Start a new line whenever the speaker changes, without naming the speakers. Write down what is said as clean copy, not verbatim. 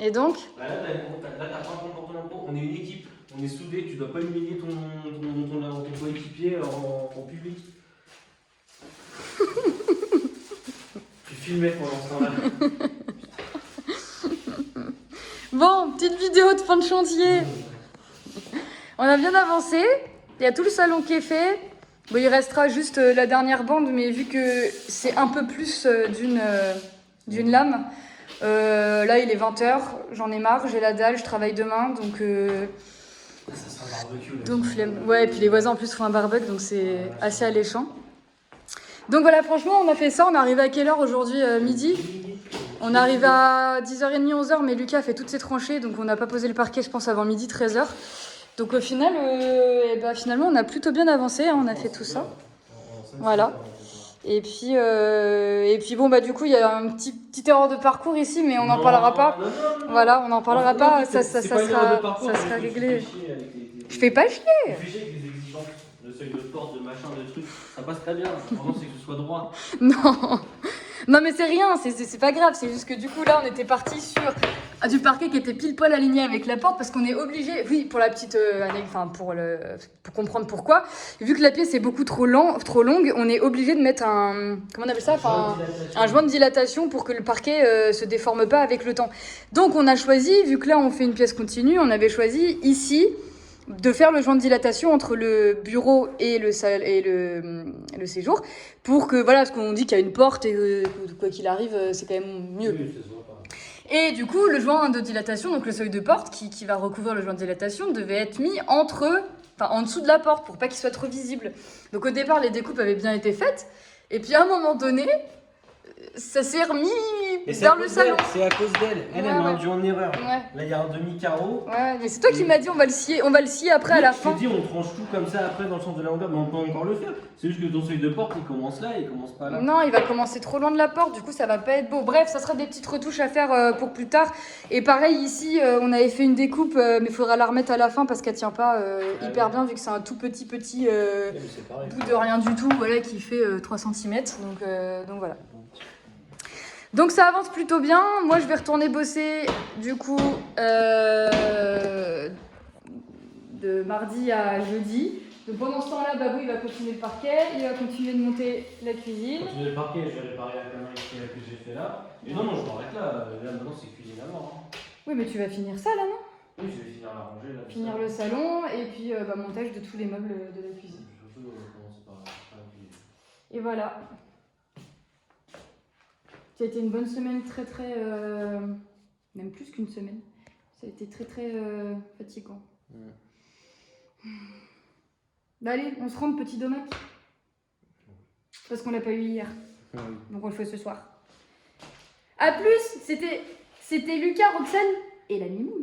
Et donc
Bah là, t'as pas un comportement d'impôt. On est une équipe, on est soudés. Tu dois pas humilier ton coéquipier en public. Tu filmais pendant ce temps-là.
Bon, petite vidéo de fin de chantier. On a bien avancé. Il y a tout le salon qui est fait. Bon, il restera juste la dernière bande, mais vu que c'est un peu plus d'une lame, là il est 20h, j'en ai marre, j'ai la dalle, je travaille demain, donc
Ça sera un barbecue. Là,
donc flemme. Ouais, et puis les voisins en plus font un barbecue, donc c'est assez alléchant. Donc voilà, franchement, on a fait ça. On est arrivé à quelle heure aujourd'hui? Midi. On arrive à 10h30, 11h, mais Lucas a fait toutes ses tranchées, donc on n'a pas posé le parquet, je pense, avant midi, 13h. Donc au final, finalement, on a plutôt bien avancé, hein, on a fait tout ça. Voilà. Et puis bon, bah du coup, il y a une petite erreur de parcours ici, mais on n'en parlera pas.
Non.
Voilà, on n'en parlera pas, ça
sera
réglé. Je fais pas chier.
Tu fais chier avec les exigences, le seuil de porte, de machin, de trucs. Ça passe très bien. L'important, c'est que ce soit droit.
Non. Non mais c'est rien, c'est pas grave, c'est juste que du coup là on était parti sur du parquet qui était pile poil aligné avec la porte parce qu'on est obligé, oui pour la petite pour comprendre pourquoi, vu que la pièce est beaucoup trop longue, on est obligé de mettre un joint de dilatation pour que le parquet se déforme pas avec le temps. Donc on a choisi, vu que là on fait une pièce continue, on avait choisi ici de faire le joint de dilatation entre le bureau et le séjour pour que, voilà, parce qu'on dit qu'il y a une porte et quoi qu'il arrive, c'est quand même mieux.
Oui, ça se voit pas.
Et du coup, le joint de dilatation, donc le seuil de porte qui va recouvrir le joint de dilatation, devait être mis en dessous de la porte pour pas qu'il soit trop visible. Donc au départ, les découpes avaient bien été faites et puis à un moment donné, ça s'est remis vers le salon.
C'est à cause d'elle. Elle m'a induit en erreur.
Ouais.
Là, il y a un demi-carreau.
Ouais, mais c'est toi qui m'as dit on va le scier après à la fin.
Je t'ai dit, on tranche tout comme ça après dans le sens de la longueur, mais on peut encore le faire. C'est juste que ton seuil de porte, il commence là, il commence pas là.
Non, il va commencer trop loin de la porte, du coup ça va pas être beau. Bref, ça sera des petites retouches à faire pour plus tard. Et pareil ici, on avait fait une découpe, mais il faudra la remettre à la fin parce qu'elle tient pas hyper bien vu que c'est un tout petit bout de rien du tout, voilà, qui fait 3 cm. Donc voilà. Donc ça avance plutôt bien. Moi je vais retourner bosser du coup de mardi à jeudi. Donc pendant ce temps-là, Babou il va continuer le parquet, il va continuer de monter la cuisine.
Continuer le parquet, je vais réparer la connerie que j'ai fait là. Et non, je m'arrête là. Là maintenant c'est cuisine à mort. Hein.
Oui, mais tu vas finir ça là, non?
Oui, je vais finir la rangée là.
Finir le salon et puis montage de tous les meubles de la cuisine.
Surtout, on commence par la cuisine.
Et voilà. Ça a été une bonne semaine, même plus qu'une semaine. Ça a été très fatigant. Bah allez, on se rend petit domac. Parce qu'on l'a pas eu hier.
Oui.
Donc on le fait ce soir. A plus, c'était Lucas, Roxane et la Mimoune.